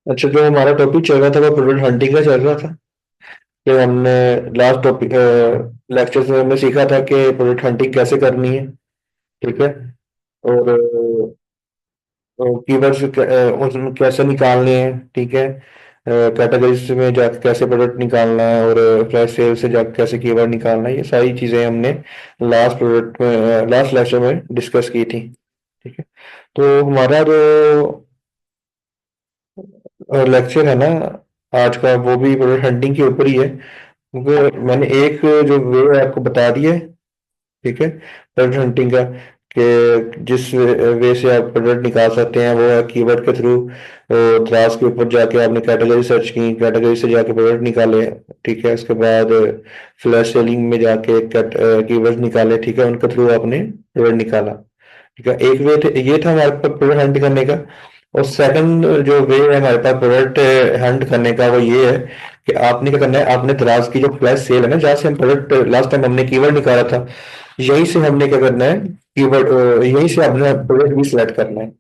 अच्छा, जो हमारा टॉपिक चल रहा था वो प्रोडक्ट हंटिंग का चल रहा था। तो हमने लास्ट टॉपिक लेक्चर से हमने सीखा था कि प्रोडक्ट हंटिंग कैसे करनी है। ठीक है। और कीवर्ड्स उसमें कैसे निकालने हैं। ठीक है। कैटेगरीज में जाकर कैसे प्रोडक्ट निकालना है और फ्लैश सेल से जाकर कैसे कीवर्ड निकालना है, ये सारी चीजें हमने लास्ट लेक्चर में डिस्कस की थी। ठीक है। तो हमारा जो लेक्चर है ना आज का, वो भी प्रोडक्ट हंटिंग के ऊपर ही है, क्योंकि मैंने एक जो वे आपको बता दिया है। ठीक है। प्रोडक्ट हंटिंग का कि जिस वे से आप प्रोडक्ट निकाल सकते हैं वो है कीवर्ड के थ्रू। क्लास के ऊपर जाके आपने कैटेगरी सर्च की, कैटेगरी से जाके प्रोडक्ट निकाले। ठीक है। उसके बाद फ्लैश सेलिंग में जाके कीवर्ड निकाले। ठीक है, उनके थ्रू आपने प्रोडक्ट निकाला। ठीक है, एक वे थे, ये था हमारे पास प्रोडक्ट हंट करने का। और सेकंड जो वे है हमारे पास प्रोडक्ट हंट करने का, वो ये है कि आपने क्या करना है, आपने दराज की जो फ्लैश सेल है ना, जहाँ से हम प्रोडक्ट लास्ट टाइम हमने कीवर्ड निकाला था, यहीं से हमने क्या करना है, कीवर्ड यहीं से अपना प्रोडक्ट भी सिलेक्ट करना है।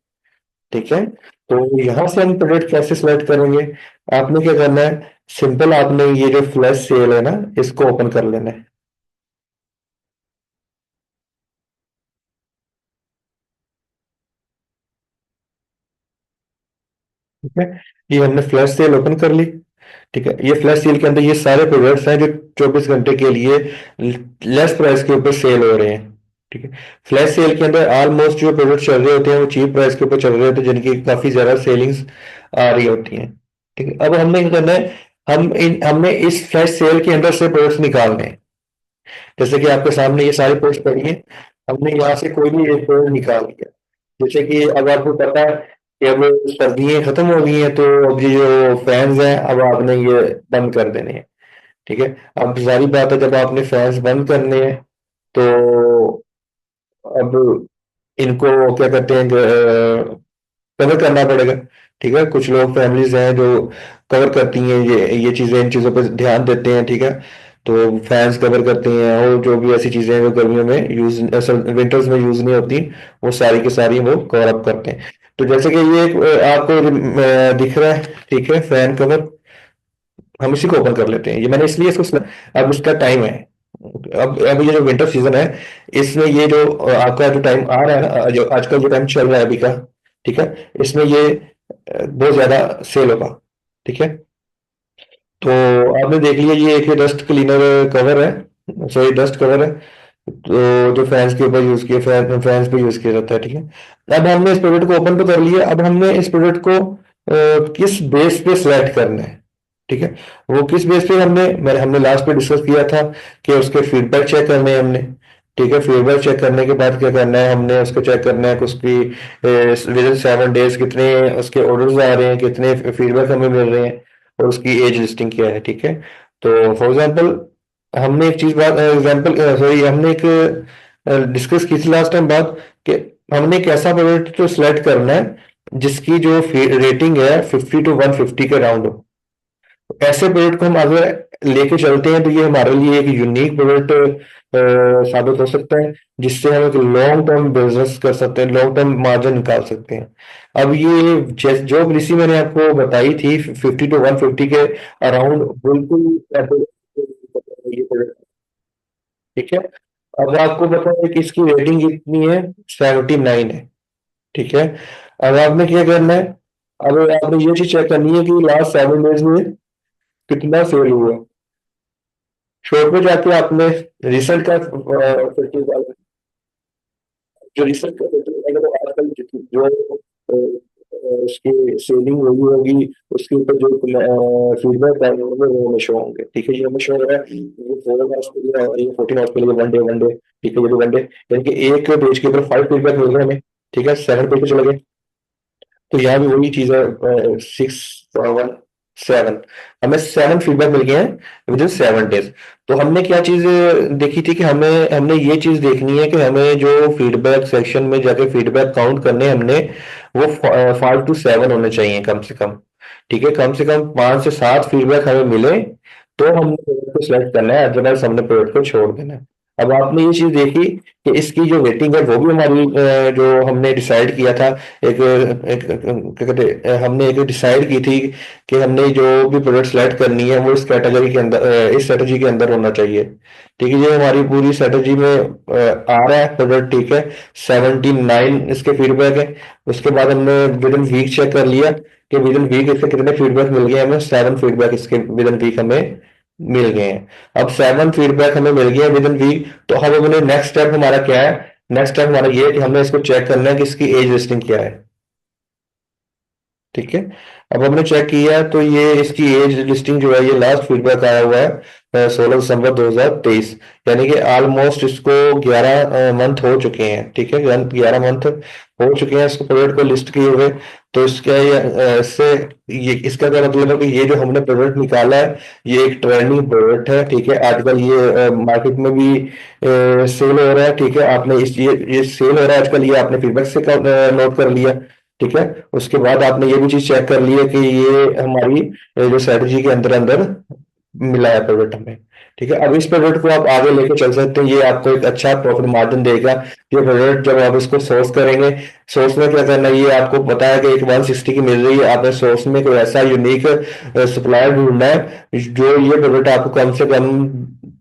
ठीक है। तो यहाँ से हम प्रोडक्ट कैसे सिलेक्ट करेंगे, आपने क्या करना है, सिंपल आपने ये जो फ्लैश सेल है ना, इसको ओपन कर लेना है। ठीक है, ये हमने फ्लैश सेल ओपन कर ली। ठीक है, ये फ्लैश सेल के अंदर ये सारे प्रोडक्ट्स हैं जो 24 घंटे के लिए लेस प्राइस के ऊपर सेल हो रहे हैं। ठीक है। फ्लैश सेल के अंदर ऑलमोस्ट जो प्रोडक्ट चल रहे होते हैं वो चीप प्राइस के ऊपर चल रहे होते हैं, जिनकी काफी ज्यादा सेलिंग्स आ रही होती हैं। ठीक है, अब हमने क्या करना है, हमने इस फ्लैश सेल के अंदर से प्रोडक्ट्स निकालने हैं। जैसे कि आपके सामने ये सारी पोस्ट पड़ी है, हमने यहाँ से कोई भी एक प्रोडक्ट निकाल दिया। जैसे कि अब आपको पता है कि अब सर्दियां खत्म हो गई हैं, तो अब ये जो फैंस हैं अब आपने ये बंद कर देने हैं। ठीक है। अब सारी बात है, जब आपने फैंस बंद करने हैं तो अब इनको क्या कहते हैं, कवर करना पड़ेगा। ठीक है, कुछ लोग फैमिलीज हैं जो कवर करती हैं ये चीजें, इन चीजों पर ध्यान देते हैं। ठीक है। तो फैंस कवर करते हैं और जो भी ऐसी चीजें हैं जो गर्मियों में यूज, असल विंटर्स में यूज नहीं होती, वो सारी की सारी वो कवर अप करते हैं। तो जैसे कि ये एक, आपको दिख रहा है। ठीक है, फैन कवर, हम इसी को ओपन कर लेते हैं। ये मैंने इसलिए इसको अब इसका टाइम है, अब ये जो विंटर सीजन है, इसमें ये जो आपका जो टाइम आ रहा है ना, जो आजकल जो टाइम चल रहा है अभी का, ठीक है, इसमें ये बहुत ज्यादा सेल होगा। ठीक है। तो आपने देख लिया, ये एक डस्ट क्लीनर कवर है, सॉरी डस्ट कवर है, तो जो फैंस के ऊपर यूज किया, फैंस पे यूज किया जाता है। ठीक है। अब हमने इस प्रोडक्ट को ओपन तो कर लिया, अब हमने इस प्रोडक्ट को किस बेस पे सिलेक्ट करना है। ठीक है। वो किस बेस पे, हमने लास्ट में डिस्कस किया था कि उसके फीडबैक चेक करने हैं हमने। ठीक है, फीडबैक चेक करने के बाद क्या करना है, हमने उसको चेक करना है कि उसकी विद इन 7 डेज कितने उसके ऑर्डर्स आ रहे हैं, कितने फीडबैक हमें मिल रहे हैं, और उसकी एज लिस्टिंग क्या है। ठीक है। तो फॉर एग्जांपल, हमने एक चीज बात एग्जांपल सॉरी हमने एक डिस्कस की थी लास्ट टाइम बात, कि हमने एक ऐसा प्रोडक्ट तो सिलेक्ट करना है जिसकी जो रेटिंग है 50 to 150 के राउंड हो। ऐसे प्रोडक्ट को हम अगर लेके चलते हैं तो ये हमारे लिए एक यूनिक प्रोडक्ट साबित हो सकता है, जिससे हम एक लॉन्ग टर्म बिजनेस कर सकते हैं, लॉन्ग टर्म मार्जिन निकाल सकते हैं। अब ये जो पॉलिसी मैंने आपको बताई थी 50 to 150 के अराउंड, बिल्कुल ये प्रोडक्ट। ठीक है। अब आपको पता है कि इसकी रेटिंग कितनी है, 79 है। ठीक है। अब आपने क्या करना है, अब आपने ये चीज चेक करनी है कि लास्ट 7 डेज में कितना सेल हुआ। शॉप पे जाके आपने रिसेंट का फिल्टर डाला, जो रिसेंट का फिल्टर डालेगा तो आजकल जो उसकी सेलिंग हुई होगी, उसके ऊपर जो फीडबैक आए होंगे वो हमें शो होंगे। ठीक है, ये हमें शो हो रहा है, ये 4 आवर्स के लिए है और ये 14 आवर्स के लिए, वन डे। ठीक है, ये भी वन डे, यानी कि एक पेज के ऊपर 5 फीडबैक मिल रहे हैं हमें। ठीक है, 7 पेज पे चले गए, तो यहाँ भी वही चीज है, 6 1 7, हमें 7 फीडबैक मिल गए हैं विद इन 7 डेज। तो हमने क्या चीज देखी थी कि हमें हमने ये चीज देखनी है कि हमें जो फीडबैक सेक्शन में जाके फीडबैक काउंट करने हैं हमने, वो 5 to 7 होने चाहिए कम से कम। ठीक है, कम से कम 5 से 7 फीडबैक हमें मिले तो हमने प्रोडक्ट को सिलेक्ट करना है, अदरवाइज हमने प्रोडक्ट को छोड़ देना है। अब आपने ये चीज देखी कि इसकी जो रेटिंग है वो भी हमारी जो हमने डिसाइड किया था, क्या कहते हमने एक डिसाइड की थी कि हमने जो भी प्रोडक्ट सेलेक्ट करनी है वो इस कैटेगरी के अंदर, इस स्ट्रेटजी के अंदर होना चाहिए। ठीक है, ये हमारी पूरी स्ट्रेटजी में आ रहा है प्रोडक्ट। ठीक है, 79 इसके फीडबैक है। उसके बाद हमने विद इन वीक चेक कर लिया कि विद इन वीक इसके कितने फीडबैक मिल गए हमें। 7 फीडबैक इसके विद इन वीक हमें मिल गए हैं। अब 7 फीडबैक हमें मिल गए विद इन वीक, तो हम अपने नेक्स्ट स्टेप हमारा क्या है? नेक्स्ट स्टेप हमारा ये है कि हमने इसको चेक करना है कि इसकी एज लिस्टिंग क्या है। ठीक है, अब हमने चेक किया तो ये इसकी एज लिस्टिंग जो है, ये लास्ट फीडबैक आया हुआ है 16 दिसंबर 2023। यानी कि ऑलमोस्ट इसको 11 मंथ हो चुके हैं। ठीक है, 11 मंथ हो चुके हैं इसको प्रोडक्ट को लिस्ट किए हुए। तो इसका ये इससे ये इसका क्या मतलब है कि ये जो हमने प्रोडक्ट निकाला है ये एक ट्रेंडिंग प्रोडक्ट है। ठीक है, आजकल ये मार्केट में भी सेल हो रहा है। ठीक है, आपने ये सेल हो रहा है आजकल, ये आपने फीडबैक से नोट कर लिया। ठीक है, उसके बाद आपने ये भी चीज चेक कर ली है कि ये हमारी जो स्ट्रेटजी के अंदर अंदर मिला है प्रोडक्ट हमें। ठीक है, अब इस प्रोडक्ट को आप आगे लेके चल सकते हैं, ये आपको एक अच्छा प्रॉफिट मार्जिन देगा। ये प्रोडक्ट जब आप इसको सोर्स करेंगे, सोर्स में क्या करना है, ये आपको पता है कि एक 160 की मिल रही है, आपने सोर्स में कोई ऐसा यूनिक सप्लायर ढूंढना है जो ये प्रोडक्ट आपको कम से कम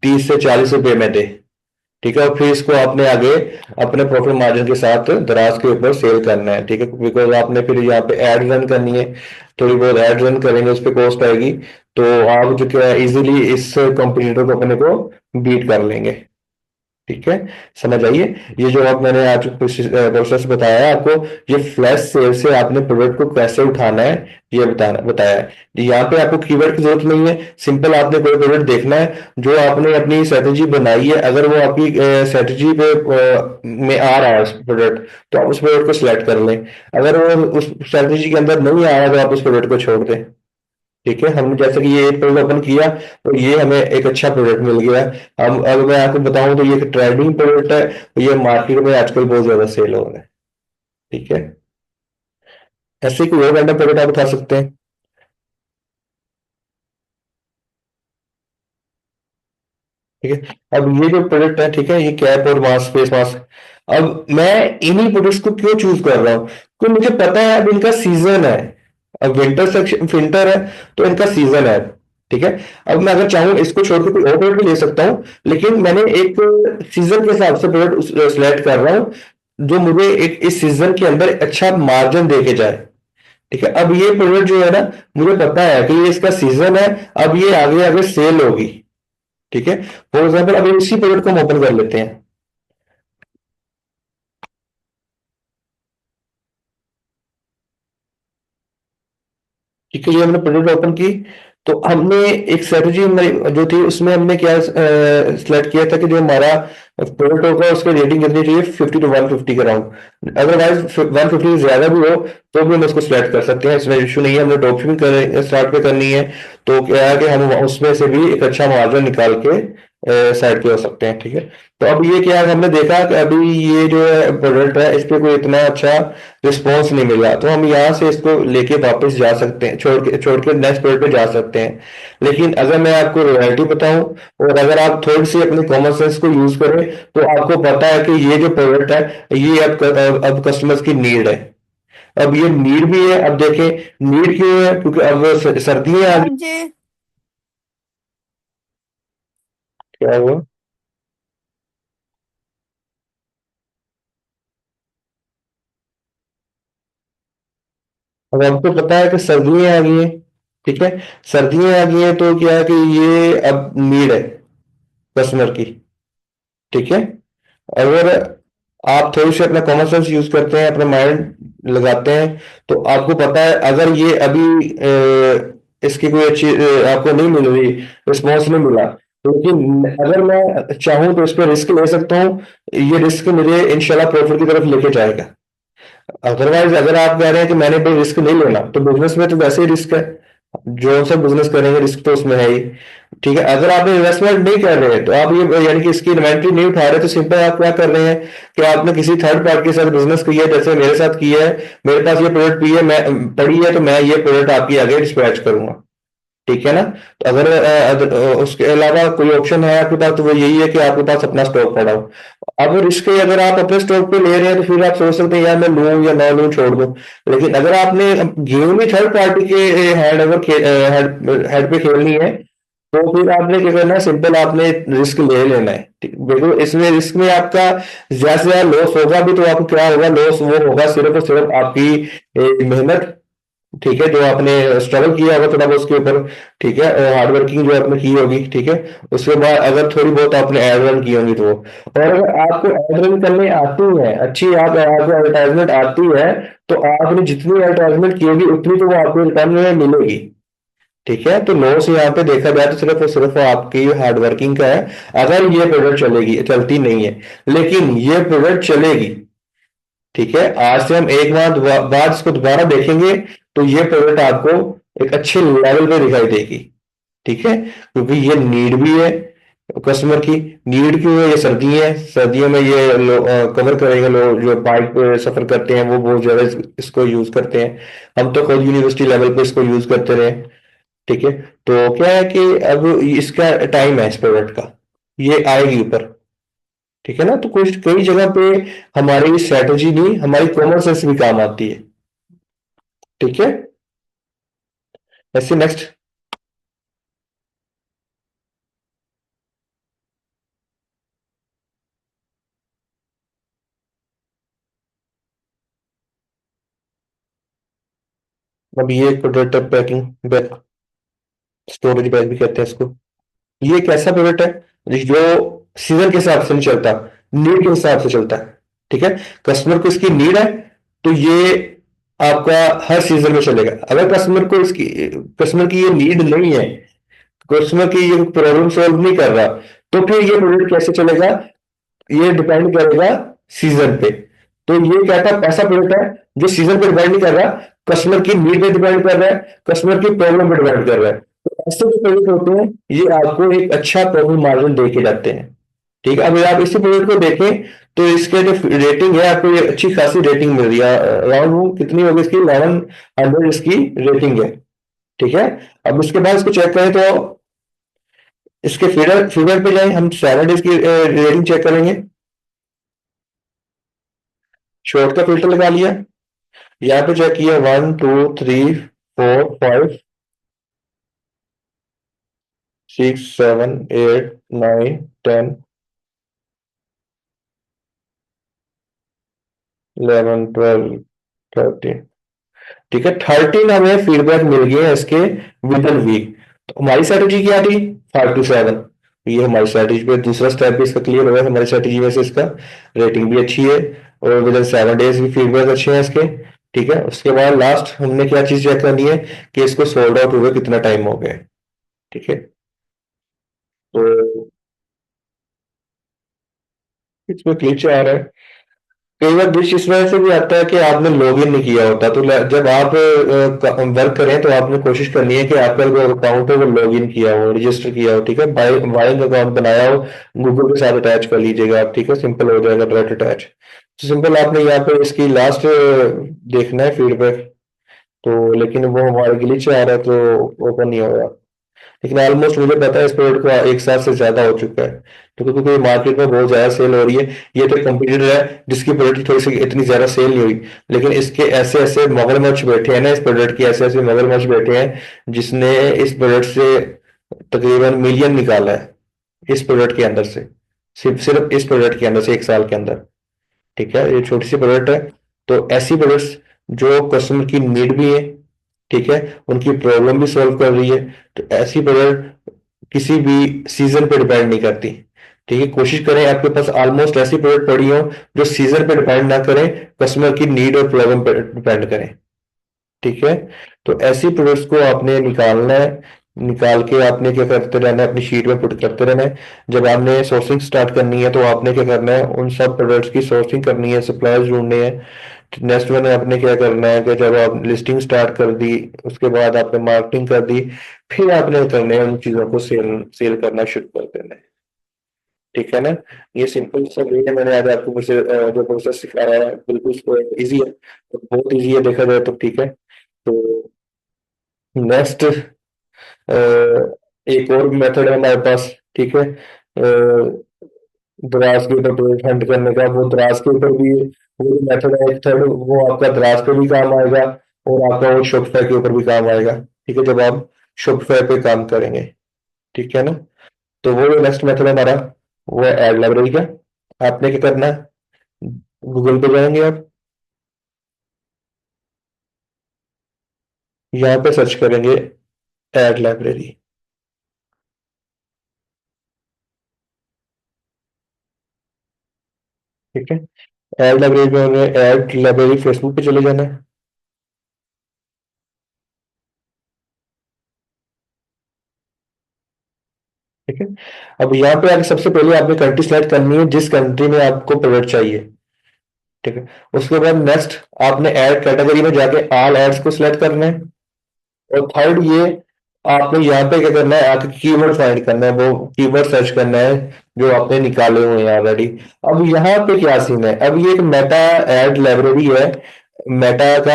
30 से 40 रुपए में दे। ठीक है, और फिर इसको आपने आगे अपने प्रॉफिट मार्जिन के साथ दराज के ऊपर सेल करना है। ठीक है, बिकॉज आपने फिर यहाँ पे एड रन करनी है, थोड़ी बहुत एड रन करेंगे, उस पर कॉस्ट आएगी। तो आप जो क्या इजीली इस कंपटीटर को अपने को बीट कर लेंगे। ठीक है, समझ आइए। ये जो आप मैंने आज प्रोसेस बताया है आपको, ये फ्लैश सेल से आपने प्रोडक्ट को कैसे उठाना है ये बताना बताया है। यहाँ पे आपको कीवर्ड की जरूरत नहीं है, सिंपल आपने कोई प्रोडक्ट देखना है जो आपने अपनी स्ट्रेटेजी बनाई है, अगर वो आपकी स्ट्रेटेजी पे में आ रहा है उस प्रोडक्ट, तो आप उस प्रोडक्ट को सिलेक्ट कर लें। अगर वो उस स्ट्रेटेजी के अंदर नहीं आ रहा तो आप उस प्रोडक्ट को छोड़ दें। ठीक है, हमने जैसे कि ये एक प्रोडक्ट ओपन किया तो ये हमें एक अच्छा प्रोडक्ट मिल गया। हम अगर मैं आपको बताऊं तो ये एक ट्रेंडिंग प्रोडक्ट है, ये मार्केट में आजकल बहुत ज्यादा सेल हो रहा है। ठीक है, ऐसे ही कोई और रैंडम प्रोडक्ट आप बता सकते हैं? ठीक है, अब ये जो प्रोडक्ट है, ठीक है, ये कैप और मास्क, फेस मास्क। अब मैं इन्हीं प्रोडक्ट्स को क्यों चूज कर रहा हूँ? क्योंकि मुझे पता है अब इनका सीजन है। अब विंटर सेक्शन विंटर है तो इनका सीजन है। ठीक है, अब मैं अगर चाहूँ इसको छोड़ के कोई और प्रोडक्ट भी ले सकता हूँ, लेकिन मैंने एक सीजन के हिसाब से प्रोडक्ट सिलेक्ट कर रहा हूँ जो मुझे एक इस सीजन के अंदर अच्छा मार्जिन दे के जाए। ठीक है, अब ये प्रोडक्ट जो है ना, मुझे पता है कि ये इसका सीजन है, अब ये आगे आगे सेल होगी। ठीक है, फॉर एग्जाम्पल अब इसी प्रोडक्ट को हम ओपन कर लेते हैं। ठीक है, ये हमने प्रोडक्ट ओपन की, तो हमने एक स्ट्रेटजी हमारी जो थी उसमें हमने क्या सिलेक्ट किया था कि जो हमारा प्रोडक्ट होगा उसकी रेटिंग कितनी चाहिए, 50 to 150 के अराउंड। अदरवाइज 150 से ज्यादा भी हो तो भी हम उसको सिलेक्ट कर सकते हैं, इसमें इशू नहीं है। हमने ड्रॉपशिपिंग कर स्टार्ट पे करनी है तो क्या है कि हम उसमें से भी एक अच्छा मार्जिन निकाल के साइड पे हो सकते हैं। ठीक है, तो अब ये क्या है, हमने देखा कि अभी ये जो है प्रोडक्ट है इस पे कोई इतना अच्छा रिस्पॉन्स नहीं मिला, तो हम यहाँ से इसको लेके वापस जा सकते हैं, छोड़ के नेक्स्ट प्रोडक्ट पे जा सकते हैं। लेकिन अगर मैं आपको रियलिटी बताऊं और अगर आप थोड़ी सी अपने कॉमन सेंस को यूज करें तो आपको पता है कि ये जो प्रोडक्ट है ये अब कस्टमर्स की नीड है। अब ये नीड भी है, अब देखें नीड क्यों है, क्योंकि अब सर्दियां आ गई। जी। क्या हुआ? अब आपको पता है कि सर्दियां आ गई हैं। ठीक है, सर्दियां आ गई हैं तो क्या है कि ये अब नीड है कस्टमर की। ठीक है, अगर आप थोड़ी सी अपना कॉमन सेंस यूज करते हैं, अपना माइंड लगाते हैं, तो आपको पता है अगर ये अभी इसकी कोई अच्छी आपको नहीं मिल रही, रिस्पॉन्स नहीं मिला, लेकिन अगर मैं चाहूं तो इस पर रिस्क ले सकता हूँ। ये रिस्क मुझे इंशाल्लाह प्रॉफिट की तरफ लेके जाएगा। अदरवाइज अगर आप कह रहे हैं कि मैंने कोई रिस्क नहीं लेना, तो बिजनेस में तो वैसे ही रिस्क है, जो सब बिजनेस करेंगे रिस्क तो उसमें है ही। ठीक है, अगर आप इन्वेस्टमेंट नहीं कर रहे तो आप ये यानी कि इसकी इन्वेंट्री नहीं उठा रहे, तो सिंपल आप क्या कर रहे हैं कि आपने किसी थर्ड पार्टी के साथ बिजनेस किया है, जैसे मेरे साथ किया है। मेरे पास ये प्रोडक्ट भी है, मैं पड़ी है, तो मैं ये प्रोडक्ट आपकी आगे डिस्पैच करूंगा। ठीक है ना। तो उसके अलावा कोई ऑप्शन है आपके पास, तो वो यही है कि आपके पास अपना स्टॉक पड़ा हो। अब रिस्क अगर आप अपने स्टॉक पे ले रहे हैं तो फिर आप सोच सकते हैं यार मैं लूं या ना लूं, छोड़ दूं। लेकिन अगर आपने गेम में थर्ड पार्टी के हैंड ओवर हेड पे खेलनी है, तो फिर आपने क्या करना है, सिंपल आपने रिस्क ले लेना है। बिल्कुल, इसमें रिस्क में आपका ज्यादा से ज्यादा लॉस होगा भी, तो आपको क्या होगा, लॉस वो होगा सिर्फ और सिर्फ आपकी मेहनत। ठीक है, जो आपने स्ट्रगल किया होगा थोड़ा बहुत उसके ऊपर। ठीक है, हार्ड वर्किंग जो आपने की होगी। ठीक है, उसके बाद अगर थोड़ी बहुत आपने एड रन की होंगी तो और अगर आपको एड रन करने आती है अच्छी, आप आपको एडवर्टाइजमेंट आती है, तो आपने जितनी एडवर्टाइजमेंट की होगी उतनी तो वो आपको रिटर्न में मिलेगी। ठीक है, तो लॉस यहाँ पे देखा जाए तो सिर्फ और सिर्फ आपकी हार्ड वर्किंग का है। अगर ये प्रोडक्ट चलेगी, चलती नहीं है, लेकिन ये प्रोडक्ट चलेगी। ठीक है, आज से हम एक माह बाद इसको दोबारा देखेंगे, तो ये प्रोडक्ट आपको एक अच्छे लेवल पे दिखाई देगी। ठीक है, क्योंकि ये नीड भी है कस्टमर की। नीड क्यों है, ये सर्दी है, सर्दियों में ये कवर करेंगे। लोग जो बाइक पे सफर करते हैं वो बहुत ज्यादा इसको यूज करते हैं। हम तो खुद यूनिवर्सिटी लेवल पे इसको यूज करते रहे। ठीक है, तो क्या है कि अब इसका टाइम है इस प्रोडक्ट का, ये आएगी ऊपर। ठीक है ना, तो कुछ कई जगह पे हमारी स्ट्रेटेजी नहीं, हमारी कॉमन सेंस भी काम आती है। ठीक है, ऐसे नेक्स्ट। अब ये product packing bag, storage bag भी कहते हैं इसको। ये एक ऐसा प्रोडक्ट है जो सीजन के हिसाब से नहीं चलता, नीड के हिसाब से चलता है। ठीक है, कस्टमर को इसकी नीड है, तो ये आपका हर सीजन में चलेगा। अगर कस्टमर की ये नीड नहीं है, कस्टमर की ये प्रॉब्लम सॉल्व नहीं कर रहा, तो फिर ये प्रोडक्ट कैसे चलेगा, ये डिपेंड करेगा सीजन पे। तो ये क्या था, ऐसा प्रोडक्ट है जो सीजन पे डिपेंड नहीं कर रहा, कस्टमर की नीड पे डिपेंड कर रहा है, कस्टमर की प्रॉब्लम पे डिपेंड कर रहा है। तो ऐसे जो प्रोडक्ट होते हैं, ये आपको एक अच्छा प्रॉफिट मार्जिन दे के जाते हैं। ठीक है, अगर आप इसी प्रोडक्ट को देखें, तो इसके जो रेटिंग है, आपको ये अच्छी खासी रेटिंग मिल रही है। अराउंड कितनी होगी इसकी, 1100 इसकी रेटिंग है। ठीक है, अब इसके बाद इसको चेक करें तो इसके फिगर फिगर पे जाए, हम 7 डेज की रेटिंग चेक करेंगे। शॉर्ट का फिल्टर लगा लिया, यहाँ पे चेक किया 1 2 3 4 5 6 7 8 9 10 11 12 13। ठीक है, 13 हमें फीडबैक मिल गया है इसके विद इन वीक। तो हमारी स्ट्रेटेजी क्या थी, 5 to 7। ये हमारी स्ट्रेटेजी पे दूसरा स्टेप भी इसका क्लियर हुआ है। हमारी स्ट्रेटेजी में से इसका रेटिंग भी अच्छी है, और विद इन 7 डेज भी फीडबैक अच्छे हैं इसके। ठीक है, उसके बाद लास्ट हमने क्या चीज चेक करनी है कि इसको सोल्ड आउट हुए कितना टाइम हो गया। ठीक है, तो इसमें ग्लिच आ रहा है। कई बार ग्लिच इस वजह से भी आता है कि आपने लॉगिन नहीं किया होता। तो जब आप वर्क करें, तो आपने कोशिश करनी है कि आपका जो अकाउंट है वो लॉगिन किया हो, रजिस्टर किया हो। ठीक है, बाइंग अकाउंट बनाया हो, गूगल के साथ अटैच कर लीजिएगा आप। ठीक है, सिंपल हो जाएगा डायरेक्ट अटैच। तो सिंपल आपने यहाँ पे इसकी लास्ट देखना है फीडबैक। तो लेकिन वो हमारे ग्लिच आ रहा है, तो ओपन नहीं हो रहा। लेकिन ऑलमोस्ट मुझे पता है इस प्रोडक्ट को एक साल से ज्यादा हो चुका है, तो क्योंकि मार्केट में बहुत ज्यादा सेल हो रही है। ये तो कंपटीटर है जिसकी प्रोडक्ट की थोड़ी सी इतनी ज्यादा सेल नहीं हुई, लेकिन इसके ऐसे ऐसे मगरमच्छ बैठे हैं ना, इस प्रोडक्ट के ऐसे ऐसे मगरमच्छ बैठे हैं जिसने इस प्रोडक्ट से तकरीबन मिलियन निकाला है, इस प्रोडक्ट के अंदर से। सिर्फ सिर्फ इस प्रोडक्ट के अंदर से 1 साल के अंदर। ठीक है, ये छोटी सी प्रोडक्ट है। तो ऐसी प्रोडक्ट्स जो कस्टमर की नीड भी है, ठीक है, उनकी प्रॉब्लम भी सॉल्व कर रही है, तो ऐसी प्रोडक्ट किसी भी सीजन पे डिपेंड नहीं करती। ठीक है, कोशिश करें आपके पास ऑलमोस्ट ऐसी प्रोडक्ट पड़ी हो जो सीजन पे डिपेंड ना करें, कस्टमर की नीड और प्रॉब्लम पे डिपेंड करें। ठीक है, तो ऐसी प्रोडक्ट्स को आपने निकालना है। निकाल के आपने क्या करते रहना है, अपनी शीट में पुट करते रहना है। जब आपने सोर्सिंग स्टार्ट करनी है, तो आपने क्या करना है, उन सब प्रोडक्ट्स की सोर्सिंग करनी है, सप्लायर्स ढूंढने हैं। नेक्स्ट वन आपने क्या करना है कि जब आप लिस्टिंग स्टार्ट कर दी, उसके बाद आपने मार्केटिंग कर दी, फिर आपने करने हैं उन चीजों को सेल सेल करना शुरू कर देना है। ठीक है ना, ये सिंपल सा वे है। मैंने आज आपको जो प्रोसेस सिखाया है, बिल्कुल इजी है, बहुत इजी है देखा जाए तो। ठीक है, तो नेक्स्ट एक और मेथड है हमारे पास, ठीक है, दराज के ऊपर पेज हंट करने का। वो दराज के ऊपर भी वो जो मेथड है, एक थर्ड, वो आपका दराज पे भी काम आएगा और आपका वो शॉपिफाई के ऊपर भी काम आएगा, ठीक है, जब आप शॉपिफाई पे काम करेंगे, ठीक है ना। तो वो जो नेक्स्ट मेथड है हमारा, वो है एड लाइब्रेरी का। आपने क्या करना है, गूगल पे जाएंगे आप, यहाँ पे सर्च करेंगे एड लाइब्रेरी, ठीक है। एड लाइब्रेरी में उन्हें एड लाइब्रेरी फेसबुक पे चले जाना है, ठीक है। अब यहाँ पे आके सबसे पहले आपने कंट्री सेलेक्ट करनी है जिस कंट्री में आपको प्रोडक्ट चाहिए, ठीक है। उसके बाद नेक्स्ट आपने ऐड कैटेगरी में जाके ऑल एड्स को सिलेक्ट करना है। और थर्ड ये, आपने यहाँ पे क्या करना है, आके कीवर्ड फाइंड करना है, वो कीवर्ड सर्च करना है जो आपने निकाले हुए हैं ऑलरेडी। अब यहाँ पे क्या सीन है, अब ये एक मेटा एड लाइब्रेरी है। मेटा का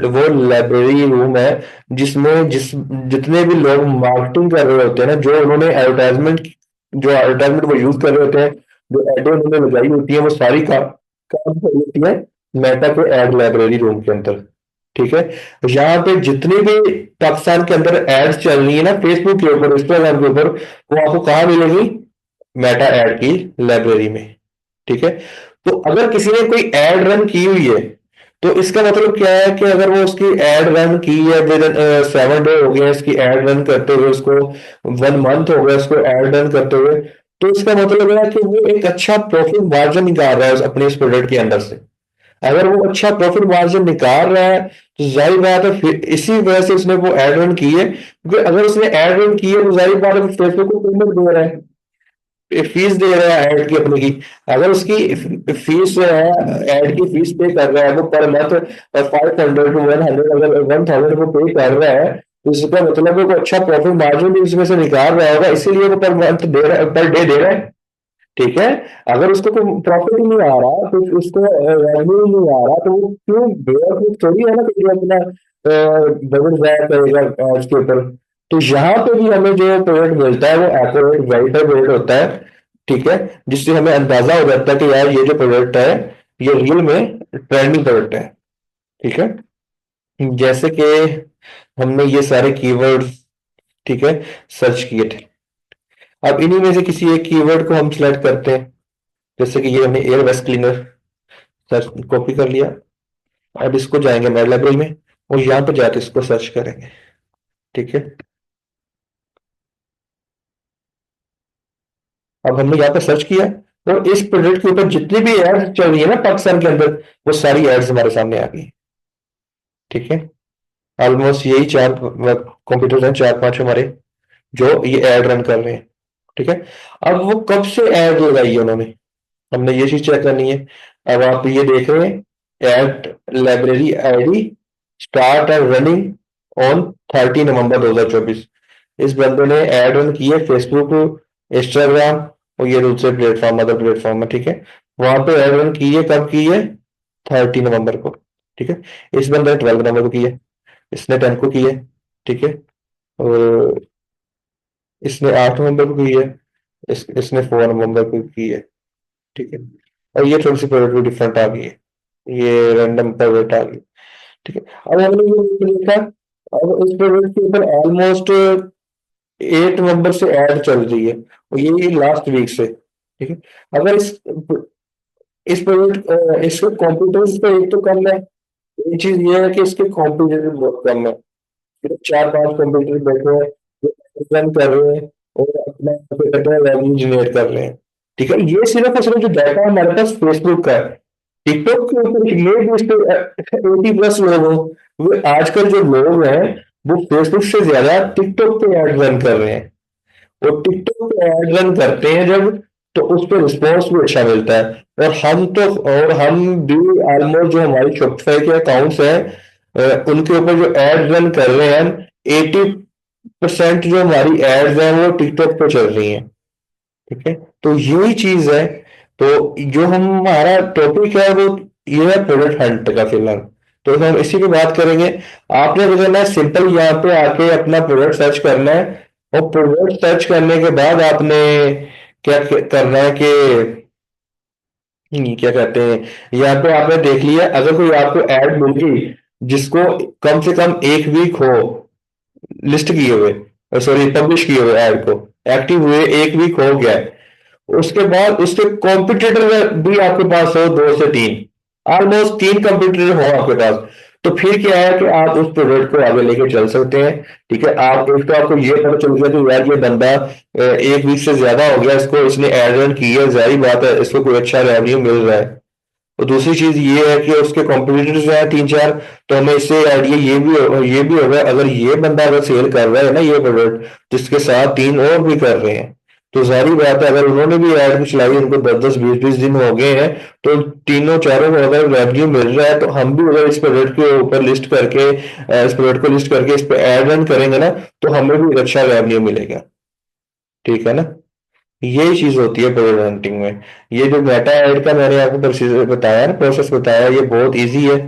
वो लाइब्रेरी रूम है जिसमें जितने भी लोग मार्केटिंग कर रहे होते हैं ना, जो उन्होंने एडवर्टाइजमेंट, जो एडवर्टाइजमेंट वो यूज कर रहे होते हैं, जो एडें उन्होंने लगाई होती है, वो सारी काम कर होती है मेटा के एड लाइब्रेरी रूम के अंदर, ठीक है। यहाँ पे जितनी भी पाकिस्तान के अंदर एड्स चल रही है ना, फेसबुक के ऊपर, इंस्टाग्राम के ऊपर, वो आपको कहाँ मिलेगी, मेटा एड की लाइब्रेरी में, ठीक है। तो अगर किसी ने कोई एड रन की हुई है, तो इसका मतलब क्या है कि अगर वो उसकी एड रन की है, विद 7 डे हो गया इसकी एड रन करते हुए उसको, 1 मंथ हो गया उसको एड रन करते हुए, तो इसका मतलब है कि वो एक अच्छा प्रॉफिट मार्जिन निकाल रहा है अपने इस प्रोडक्ट के अंदर से। अगर वो अच्छा प्रॉफिट मार्जिन निकाल रहा है, तो जाहिर बात है फिर इसी वजह से उसने वो एड रन की है, क्योंकि अगर उसने एड रन की है तो जाहिर बात है फेसबुक को पेमेंट दे रहा है, फीस दे रहा है ऐड की अपने की। अगर उसकी फीस जो है, ऐड की फीस पे कर रहा है वो पर मंथ 500 to 100, अगर 1000 को पे कर रहा है, तो इसका मतलब है वो अच्छा प्रॉफिट मार्जिन भी इसमें से निकाल रहा होगा, इसीलिए वो पर मंथ दे रहा है, पर डे दे रहा है, ठीक है। अगर उसको कोई प्रॉफिट ही नहीं आ रहा, तो उसको रेवेन्यू नहीं आ रहा, तो वो क्यों बेवकूफ थोड़ी है ना कि वो अपना बजट जाया करेगा एड्स के ऊपर। तो यहाँ पे भी हमें जो प्रोडक्ट मिलता है वो एक्यूरेट वेरीफाइड प्रोडक्ट होता है, ठीक है, जिससे हमें अंदाजा हो जाता है कि यार ये जो प्रोडक्ट है ये रियल में ट्रेंडिंग प्रोडक्ट है, ठीक है। जैसे कि हमने ये सारे कीवर्ड्स, ठीक है, सर्च किए थे। अब इन्हीं में से किसी एक कीवर्ड को हम सिलेक्ट करते हैं, जैसे कि ये हमने air waste cleaner search copy कर लिया। अब इसको जाएंगे मेड लाइब्रेरी में और यहाँ पर जाके इसको सर्च करेंगे, ठीक है। अब हमने यहाँ पे सर्च किया, और इस प्रोडक्ट के ऊपर जितनी भी एड्स चल रही है ना पाकिस्तान के अंदर, वो सारी एड्स हमारे सामने आ गई, ठीक है। ऑलमोस्ट यही चार कंप्यूटर हैं, चार पांच हमारे, जो ये एड रन कर रहे हैं, ठीक है। अब वो कब से एड लगाई है उन्होंने, हमने ये चीज चेक करनी है। अब आप ये देख रहे हैं, ad library ID start and running on 30 November 2024। इस बंदे ने एड रन की है फेसबुक, इंस्टाग्राम और ये दूसरे प्लेटफॉर्म, अदर प्लेटफॉर्म है, ठीक है। वहां पे एड रन की है, कब की है, 30 नवंबर को, ठीक है। इस बंदे ने 12 नवंबर को की है, इसने 10 को की है, ठीक है। और इसने 8 नवंबर को की है, इसने 4 नवंबर को की है, ठीक है। और ये थोड़ी सी प्रोडक्ट डिफरेंट आ गई है, ये रैंडम प्रोडक्ट आ गई, ठीक है। अब हमने ये देखा, अब इस प्रोडक्ट के ऊपर ऑलमोस्ट 8 नवंबर से ऐड चल रही है, और ये लास्ट वीक से, ठीक है। अगर इस प्रोडक्ट इसके कॉम्पिटिटर्स तो एक तो कम है, एक चीज ये है कि इसके कॉम्पिटिटर बहुत कम है, सिर्फ 4-5 कंप्यूटर बैठे हैं जो रन कर रहे हैं और अपना रेवेन्यू जनरेट कर रहे हैं, ठीक है। ये सिर्फ और सिर्फ जो डाटा हमारे पास फेसबुक का है। टिकटॉक के ऊपर ये भी इस पे 80+ लोग हो, वो आजकल जो लोग हैं वो फेसबुक से ज्यादा टिकटॉक पे ऐड रन कर रहे हैं, और टिकटॉक पे ऐड रन करते हैं जब, तो उस पर रिस्पॉन्स भी अच्छा मिलता है। और हम भी ऑलमोस्ट जो हमारी शॉपिफाई के अकाउंट्स हैं, उनके ऊपर जो एड रन कर रहे हैं, 80% जो हमारी एड्स हैं वो टिकटॉक पे चल रही हैं, ठीक है। तो यही चीज है। तो जो हमारा टॉपिक है वो ये है प्रोडक्ट हंट का फिलहाल, तो हम इसी पे बात करेंगे। आपने जो करना है सिंपल यहाँ पे आके अपना प्रोडक्ट सर्च करना है, और प्रोडक्ट सर्च करने के बाद आपने क्या करना है कि क्या कहते हैं, यहाँ पे आपने देख लिया अगर कोई आपको ऐड मिल गई जिसको कम से कम एक वीक हो लिस्ट किए हुए, सॉरी पब्लिश किए हुए ऐड को, एक्टिव हुए एक वीक हो गया है, उसके बाद उसके कॉम्पिटिटर भी आपके पास हो दो से तीन, ऑलमोस्ट तीन कॉम्पिटिटर हो आपके पास, तो फिर क्या है कि आप उस प्रोडक्ट को आगे लेके चल सकते हैं। ठीक है, आप एक तो आपको ये पता चल गया कि यार ये बंदा एक वीक से ज्यादा हो गया इसको, इसने एड रन की है, जाहिर बात है इसको कोई अच्छा रेवेन्यू मिल रहा है। और दूसरी चीज ये है कि उसके कॉम्पिटिटर्स हैं तीन चार, तो हमें इससे आइडिया ये भी होगा अगर ये बंदा अगर सेल कर रहा है ना ये प्रोडक्ट, जिसके साथ तीन और भी कर रहे हैं, तो जाहिर बात है अगर उन्होंने भी ऐड कुछ चलाई, उनको 10-10 20-20 दिन हो गए हैं, तो तीनों चारों को अगर रेवेन्यू मिल रहा है, तो हम भी अगर इस प्रोडक्ट के ऊपर लिस्ट करके इस प्रोडक्ट को लिस्ट करके इस पर ऐड रन करेंगे ना, तो हमें भी एक अच्छा रेवेन्यू मिलेगा। ठीक है ना, यही चीज होती है पेड हंटिंग में। ये जो मेटा ऐड का मैंने आपको प्रोसीजर बताया ना, प्रोसेस बताया, ये बहुत इजी है।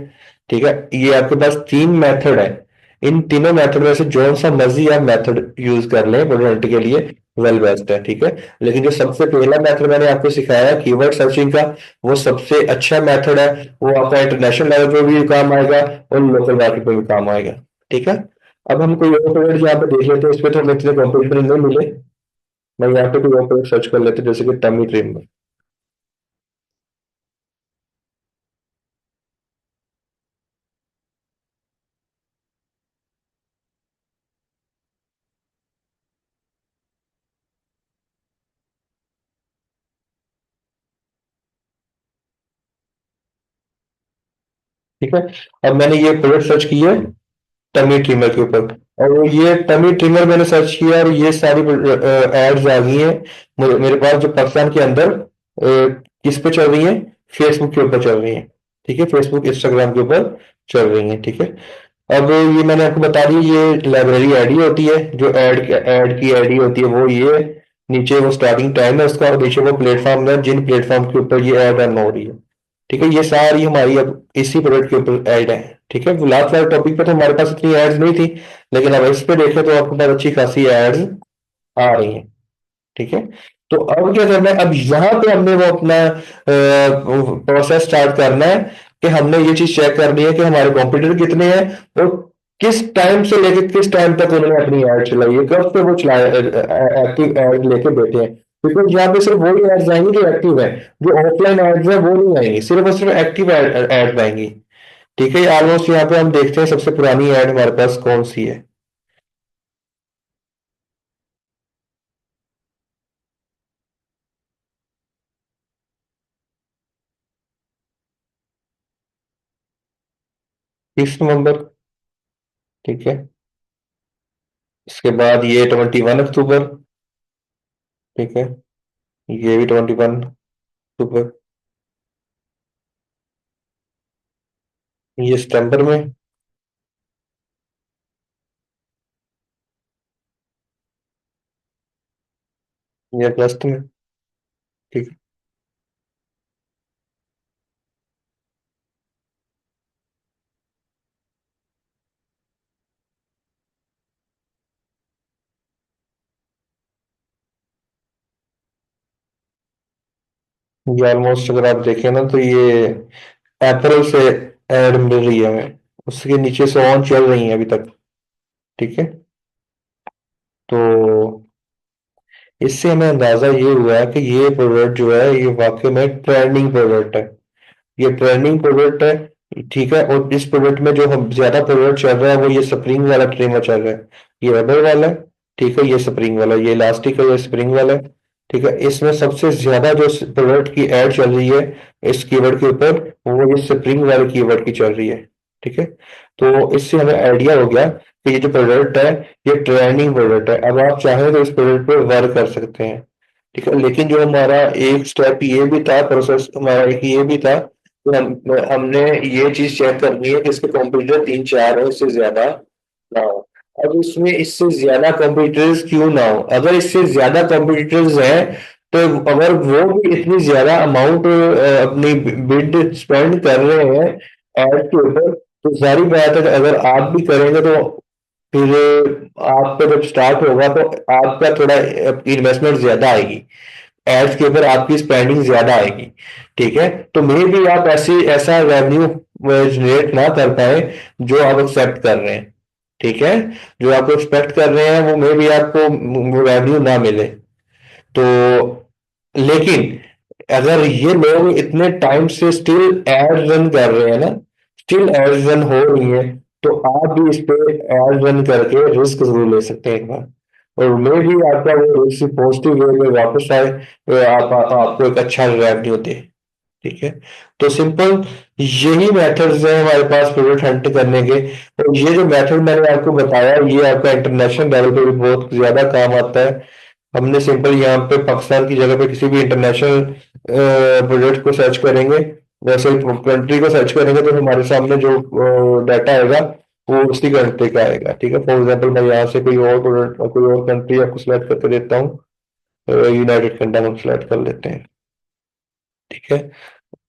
ठीक है, ये आपके पास तीन मेथड है, इन तीनों मेथड में से जो सा मर्जी आप मेथड यूज कर लें पेड हंटिंग के लिए, वेल बेस्ट है। ठीक है, लेकिन जो सबसे पहला मेथड मैंने आपको सिखाया कीवर्ड सर्चिंग का, वो सबसे अच्छा मेथड है। वो आपका इंटरनेशनल लेवल पे भी काम आएगा और लोकल मार्केट पे भी काम आएगा। ठीक है, अब हम कोई और प्रोडक्ट यहाँ पे देख लेते हैं, इस पे तो हमें इतने कॉम्पिटिशन नहीं मिले। मैं यहाँ पे कोई और प्रोडक्ट सर्च कर लेते हैं, जैसे कि टमी ट्रिम में। ठीक है, अब मैंने ये प्रोडक्ट सर्च किया है टमी ट्रिमर के ऊपर, और वो ये टमी ट्रिमर मैंने सर्च किया और ये सारी एड्स आ गई हैं मेरे पास, जो पाकिस्तान के अंदर किस पे चल रही है, फेसबुक के ऊपर चल रही है। ठीक है, फेसबुक इंस्टाग्राम के ऊपर चल रही है। ठीक है, अब ये मैंने आपको बता दी, ये लाइब्रेरी आईडी होती है, जो ऐड की आईडी होती है वो ये है। नीचे वो स्टार्टिंग टाइम है उसका, और नीचे वो प्लेटफॉर्म है जिन प्लेटफॉर्म के ऊपर ये ऐड रन हो रही है। ठीक है, ये सारी हमारी अब इसी प्रोडक्ट के ऊपर ऐड है। ठीक है, लास्ट वाले टॉपिक पे तो हमारे पास इतनी एड्स नहीं थी, लेकिन अब इस पे देखें तो आपके पास अच्छी खासी एड्स आ रही हैं। ठीक है, तो अब क्या करना है, अब यहाँ पे हमने वो अपना प्रोसेस स्टार्ट करना है कि हमने ये चीज चेक करनी है कि हमारे कॉम्पिटिटर कितने हैं, और किस टाइम से लेकर किस टाइम तक उन्होंने अपनी ऐड चलाई है, कब से वो चलाए एक्टिव ऐड लेके बैठे हैं। बिकॉज यहाँ पे सिर्फ वही एड्स आएंगी जो एक्टिव है, जो ऑफलाइन एड्स है वो नहीं आएंगी, सिर्फ और सिर्फ एक्टिव एड्स आएंगी। ठीक है, ऑलमोस्ट यहाँ पे हम देखते हैं सबसे पुरानी ऐड हमारे पास कौन सी है।30 नवंबर। ठीक है, इसके बाद ये 21 अक्टूबर। ठीक है, ये भी 21 अक्टूबर। ये सितंबर में। ये अगस्त में। ठीक है, ये ऑलमोस्ट अगर आप देखें ना तो ये अप्रैल से ऐड मिल रही है हमें, उसके नीचे से ऑन चल रही है अभी तक। ठीक है, तो इससे हमें अंदाजा ये हुआ है कि ये प्रोडक्ट जो है ये वाकई में ट्रेंडिंग प्रोडक्ट है, ये ट्रेंडिंग प्रोडक्ट है। ठीक है, और इस प्रोडक्ट में जो हम ज्यादा प्रोडक्ट चल रहा है वो ये स्प्रिंग वाला ट्रिमर चल रहा है, ये रबर वाला है। ठीक है, ये स्प्रिंग वाला, ये इलास्टिक है, ये स्प्रिंग वाला है। ठीक है, इसमें सबसे ज्यादा जो प्रोडक्ट की ऐड चल रही है इस कीवर्ड के ऊपर, वो ये स्प्रिंग वाले कीवर्ड की चल रही है। ठीक है, तो इससे हमें आइडिया हो गया कि ये जो प्रोडक्ट है ये ट्रेंडिंग प्रोडक्ट है। अब आप चाहें तो इस प्रोडक्ट पे वर्क कर सकते हैं। ठीक है, लेकिन जो हमारा एक स्टेप ये भी था, प्रोसेस हमारा एक ये भी था कि हमने ये चीज चेक करनी है कि इसके कंप्यूटर तीन चार हो, इससे ज्यादा ना हो। अब इसमें इससे ज्यादा कंप्यूटर्स क्यों ना हो, अगर इससे ज्यादा कंप्यूटर्स हैं, तो अगर वो भी इतनी ज्यादा अमाउंट अपनी बिड स्पेंड कर रहे हैं ऐड के ऊपर, तो सारी बात है कि अगर आप भी करेंगे तो फिर आपका जब स्टार्ट होगा तो आपका थोड़ा इन्वेस्टमेंट ज्यादा आएगी, एड्स के ऊपर आपकी स्पेंडिंग ज्यादा आएगी। ठीक है, तो मे भी आप ऐसी ऐसा रेवेन्यू जनरेट ना कर पाए जो आप एक्सेप्ट कर रहे हैं। ठीक है, जो आप एक्सपेक्ट कर रहे हैं वो मे भी आपको रेवेन्यू ना मिले। तो लेकिन अगर ये लोग इतने टाइम से स्टिल एड रन कर रहे हैं ना, स्टिल एड रन हो रही है, तो आप भी इस पे एड रन करके रिस्क जरूर ले सकते हैं एक बार। और मे भी आपका वो रिस्क पॉजिटिव वे में वापस आए, आपको एक अच्छा रेवेन्यू दे। ठीक है, तो सिंपल यही मेथड्स हैं हमारे पास प्रोडक्ट हंट करने के। और ये जो मेथड मैंने आपको बताया ये आपका इंटरनेशनल लेवल पे भी बहुत ज्यादा काम आता है। हमने सिंपल यहाँ पे पाकिस्तान की जगह पे किसी भी इंटरनेशनल प्रोजेक्ट को सर्च करेंगे, वैसे कंट्री को सर्च करेंगे तो हमारे सामने जो डाटा आएगा वो उसी कंट्री का आएगा। ठीक है, फॉर एग्जांपल मैं यहाँ से कोई और प्रोडक्ट कोई और कंट्री आपको सिलेक्ट करके देता हूँ, यूनाइटेड किंगडम हम सिलेक्ट कर लेते हैं। ठीक है,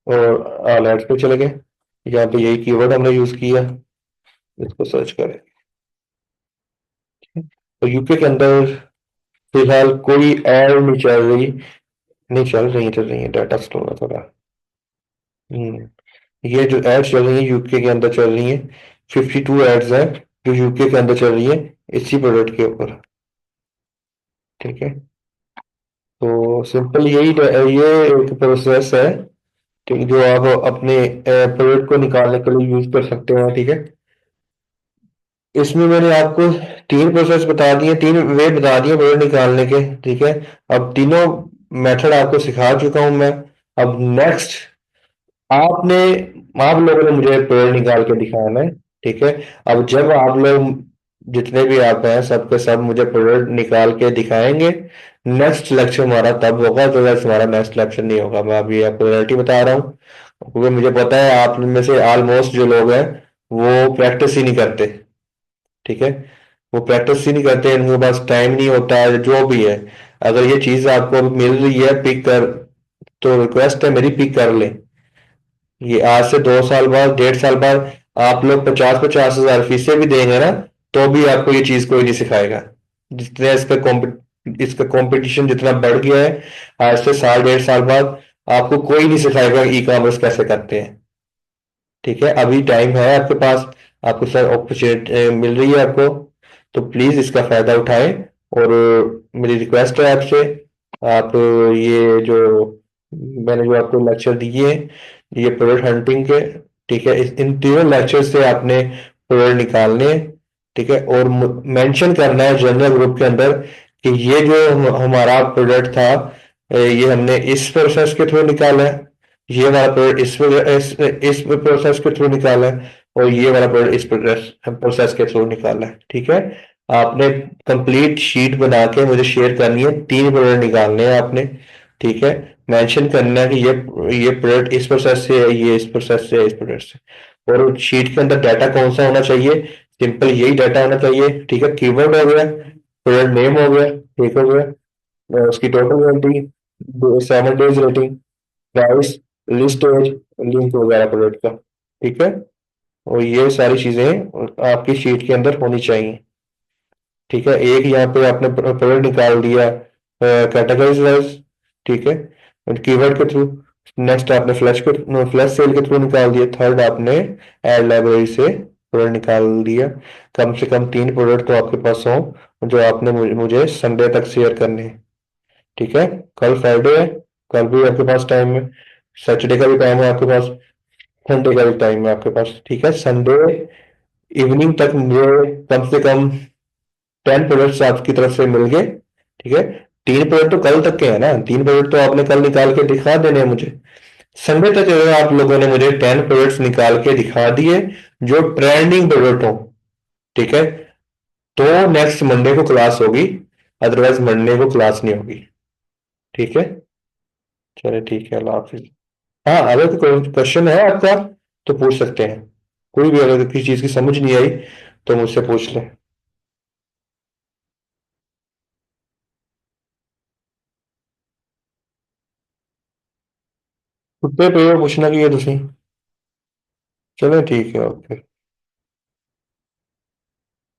और अलर्ट पे चले गए, यहाँ पे यही कीवर्ड हमने यूज किया, इसको सर्च करें। तो यूके के अंदर फिलहाल कोई एड नहीं चल रही, नहीं चल रही है डाटा स्टोर है थोड़ा। ये जो एड्स चल रही है यूके के अंदर चल रही है, 52 एड्स हैं जो यूके के अंदर चल रही है इसी प्रोडक्ट के ऊपर। ठीक है, तो सिंपल ये एक प्रोसेस है, ठीक, जो आप अपने प्रोडक्ट को निकालने के लिए यूज कर सकते हैं। ठीक है, इसमें मैंने आपको तीन प्रोसेस बता दिए, तीन वे बता दिए प्रोडक्ट निकालने के। ठीक है, अब तीनों मेथड आपको सिखा चुका हूं मैं। अब नेक्स्ट आपने आप लोगों ने मुझे पेड़ निकाल के दिखाना है। ठीक है, अब जब आप लोग जितने भी आप हैं सबके सब मुझे पेड़ निकाल के दिखाएंगे, नेक्स्ट लेक्चर हमारा तब होगा, तो हमारा नेक्स्ट लेक्चर नहीं होगा। मैं अभी आपको रियलिटी बता रहा हूँ, क्योंकि मुझे पता है आप में से ऑलमोस्ट जो लोग हैं वो प्रैक्टिस ही नहीं करते। ठीक है, वो प्रैक्टिस ही नहीं करते, इनके पास टाइम नहीं होता है, जो भी है। अगर ये चीज आपको मिल रही है पिक कर, तो रिक्वेस्ट है मेरी, पिक कर ले। ये आज से 2 साल बाद, 1.5 साल बाद आप लोग 50-50 हजार फीसें भी देंगे ना, तो भी आपको ये चीज कोई नहीं सिखाएगा। जितने इसका कंपटीशन जितना बढ़ गया है, आज से साल 1.5 साल बाद आपको कोई नहीं सिखाएगा ई कॉमर्स कैसे करते हैं। ठीक है, अभी टाइम है आपके पास, आपको सर अपॉर्चुनिटी मिल रही है आपको, तो प्लीज इसका फायदा उठाएं। और मेरी रिक्वेस्ट है आपसे, आप ये जो मैंने जो आपको लेक्चर दिए हैं ये प्रोडक्ट हंटिंग के, ठीक है, इन तीनों लेक्चर से आपने प्रोडक्ट निकालने हैं। ठीक है, और मेंशन करना है जनरल ग्रुप के अंदर कि ये जो हमारा प्रोडक्ट था, ये हमने इस प्रोसेस के थ्रू निकाला है, ये वाला प्रोडक्ट इस प्रोसेस के थ्रू निकाला है, और ये वाला प्रोडक्ट इस प्रोसेस के थ्रू निकाला है। ठीक है, आपने कंप्लीट शीट बना के मुझे शेयर करनी है, 3 प्रोडक्ट निकालने हैं आपने। ठीक है, मेंशन करना है कि ये प्रोडक्ट इस प्रोसेस से है, ये इस प्रोसेस से है, इस प्रोडक्ट से। और शीट के अंदर डाटा कौन सा होना चाहिए, सिंपल यही डाटा होना चाहिए। ठीक है, कीवर्ड हो गया, प्रोडक्ट नेम हो गया, ठीक हो गया, उसकी total rating, 7 days rating, price, list as, link वगैरह प्रोडक्ट का। ठीक है, और ये सारी चीजें आपकी शीट के अंदर होनी चाहिए। ठीक है, एक यहाँ पे आपने प्रोडक्ट निकाल दिया कैटेगरीज वाइज। ठीक है, कीवर्ड के थ्रू। नेक्स्ट आपने फ्लैश सेल के थ्रू निकाल दिया। थर्ड आपने एड लाइब्रेरी से प्रोडक्ट निकाल दिया। कम से कम 3 प्रोडक्ट तो आपके पास हो जो आपने मुझे संडे तक शेयर करने हैं। ठीक है, कल फ्राइडे है, कल भी आपके पास टाइम है, सैटरडे का भी टाइम है आपके पास, संडे का भी टाइम है आपके पास। ठीक है, संडे इवनिंग तक मुझे कम से कम 10 प्रोडक्ट्स आपकी तरफ से मिल गए। ठीक है, 3 प्रोडक्ट तो कल तक के हैं ना, 3 प्रोडक्ट तो आपने कल निकाल के दिखा देने हैं मुझे। संडे तक अगर आप लोगों ने मुझे 10 प्रोडक्ट्स निकाल के दिखा दिए जो ट्रेंडिंग प्रोडक्ट हो, ठीक है, तो नेक्स्ट मंडे को क्लास होगी, अदरवाइज मंडे को क्लास नहीं होगी। ठीक है, चलिए ठीक है, अल्लाह हाफिज। हाँ, अगर कोई क्वेश्चन है आपका तो पूछ सकते हैं, कोई भी अगर किसी चीज की समझ नहीं आई तो मुझसे पूछ लें। कुत्ते पे पूछना की है तुसी। चलो ठीक है, ओके।